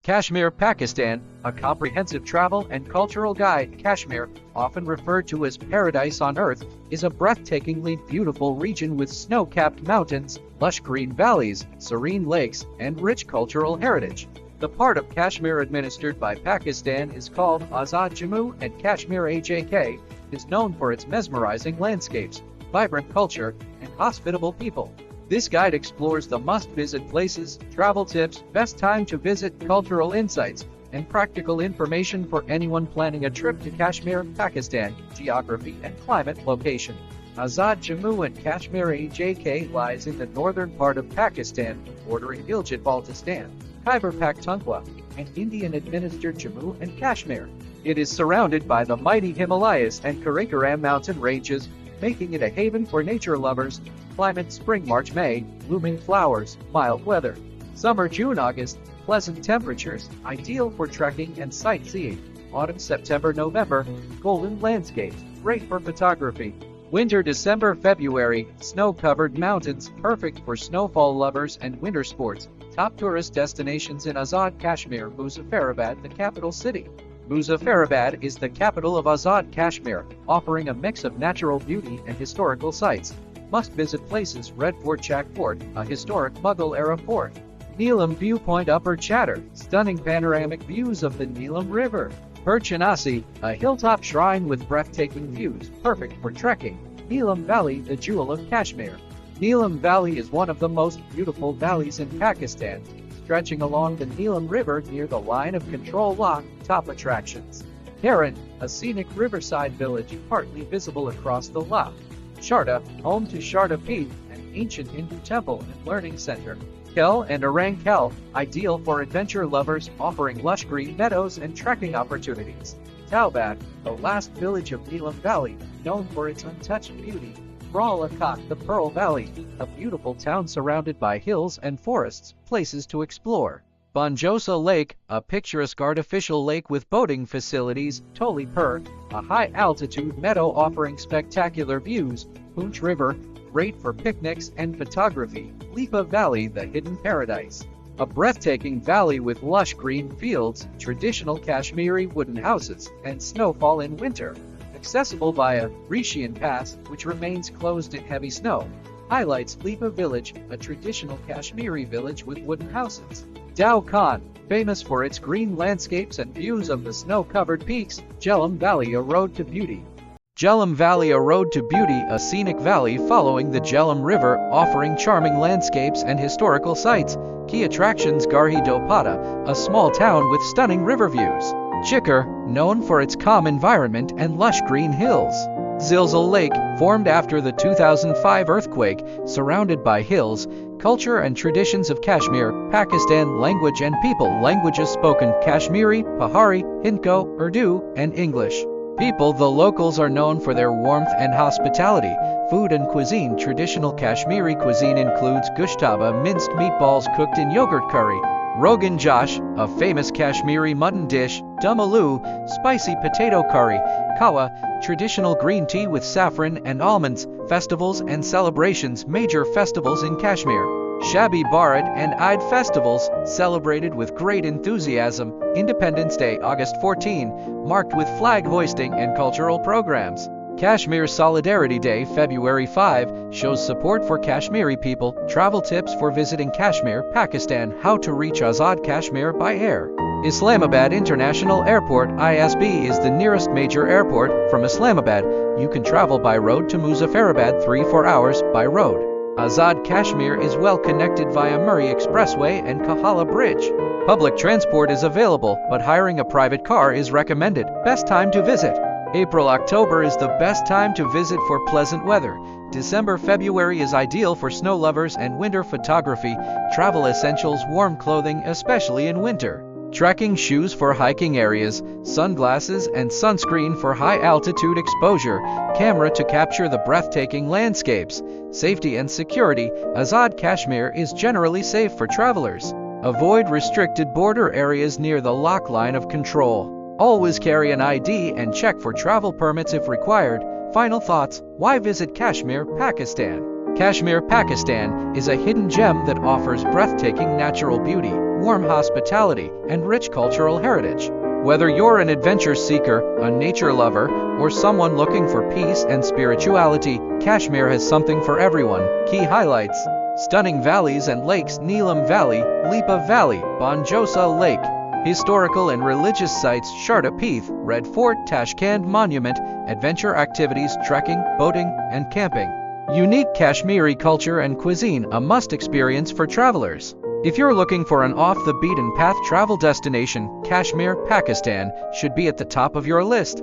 Kashmir, Pakistan, a comprehensive travel and cultural guide. Kashmir, often referred to as paradise on earth, is a breathtakingly beautiful region with snow-capped mountains, lush green valleys, serene lakes, and rich cultural heritage. The part of Kashmir administered by Pakistan is called Azad Jammu and Kashmir. AJK is known for its mesmerizing landscapes, vibrant culture, and hospitable people. This guide explores the must-visit places, travel tips, best time to visit, cultural insights, and practical information for anyone planning a trip to Kashmir, Pakistan. Geography and climate. Location. Azad Jammu and Kashmir. AJK lies in the northern part of Pakistan, bordering Gilgit-Baltistan, Khyber Pakhtunkhwa, and Indian-administered Jammu and Kashmir. It is surrounded by the mighty Himalayas and Karakoram mountain ranges, making it a haven for nature lovers. Climate: spring March May, blooming flowers, mild weather. Summer June August, pleasant temperatures, ideal for trekking and sightseeing. Autumn September November, golden landscapes, great for photography. Winter December February, snow-covered mountains, perfect for snowfall lovers and winter sports. Top tourist destinations in Azad Kashmir. Muzaffarabad, the capital city. Muzaffarabad is the capital of Azad Kashmir, offering a mix of natural beauty and historical sites. Must-visit places: Red Fort, Chak Fort, a historic Mughal-era fort. Neelum Viewpoint, Upper Chatter, stunning panoramic views of the Neelum River. Perchanasi, a hilltop shrine with breathtaking views, perfect for trekking. Neelum Valley, the jewel of Kashmir. Neelum Valley is one of the most beautiful valleys in Pakistan, stretching along the Neelum River near the line of control lock. Top attractions. Karan, a scenic riverside village partly visible across the loch. Sharda, home to Sharda Peeth, an ancient Hindu temple and learning center. Kel and Orang Kel, ideal for adventure lovers, offering lush green meadows and trekking opportunities. Taubat, the last village of Neelum Valley, known for its untouched beauty. Rawalakot, the Pearl Valley, a beautiful town surrounded by hills and forests, places to explore. Banjosa Lake, a picturesque artificial lake with boating facilities. Toli Pur, a high-altitude meadow offering spectacular views. Poonch River, great for picnics and photography. Leepa Valley, the hidden paradise, a breathtaking valley with lush green fields, traditional Kashmiri wooden houses, and snowfall in winter. Accessible via Rishian Pass, which remains closed in heavy snow. Highlights: Leepa Village, a traditional Kashmiri village with wooden houses. Dao Khan, famous for its green landscapes and views of the snow-covered peaks. Jhelum Valley, a road to beauty. Jhelum Valley, a road to beauty, a scenic valley following the Jhelum River, offering charming landscapes and historical sites. Key attractions: Garhi Dopada, a small town with stunning river views. Chikar, known for its calm environment and lush green hills. Zilzal Lake, formed after the 2005 earthquake, surrounded by hills. Culture and traditions of Kashmir, Pakistan. Language and people. Languages spoken: Kashmiri, Pahari, Hindko, Urdu, and English. People: the locals are known for their warmth and hospitality. Food and cuisine. Traditional Kashmiri cuisine includes gushtaba, minced meatballs cooked in yogurt curry. Rogan Josh, a famous Kashmiri mutton dish. Dum aloo, spicy potato curry. Kawa, traditional green tea with saffron and almonds. Festivals and celebrations. Major festivals in Kashmir: Shabi Barat and Eid festivals, celebrated with great enthusiasm. Independence Day, August 14, marked with flag hoisting and cultural programs. Kashmir Solidarity Day, February 5, shows support for Kashmiri people. Travel tips for visiting Kashmir, Pakistan. How to reach Azad Kashmir by air. Islamabad International Airport, ISB, is the nearest major airport. From Islamabad, you can travel by road to Muzaffarabad 3-4 hours by road. Azad Kashmir is well connected via Murray Expressway and Kahala Bridge. Public transport is available, but hiring a private car is recommended. Best time to visit: April-October is the best time to visit for pleasant weather. December-February is ideal for snow lovers and winter photography. Travel essentials: warm clothing, especially in winter. Trekking shoes for hiking areas, sunglasses and sunscreen for high-altitude exposure, camera to capture the breathtaking landscapes. Safety and security: Azad Kashmir is generally safe for travelers. Avoid restricted border areas near the lock line of control. Always carry an ID and check for travel permits if required. Final thoughts: why visit Kashmir, Pakistan? Kashmir, Pakistan is a hidden gem that offers breathtaking natural beauty, warm hospitality and rich cultural heritage. Whether you're an adventure seeker, a nature lover, or someone looking for peace and spirituality, Kashmir has something for everyone. Key highlights: stunning valleys and lakes: Neelum Valley, Leepa Valley, Banjosa Lake. Historical and religious sites: Sharda Peeth, Red Fort, Tashkend Monument. Adventure activities: trekking, boating, and camping. Unique Kashmiri culture and cuisine, a must experience for travelers. If you're looking for an off-the-beaten-path travel destination, Kashmir, Pakistan should be at the top of your list.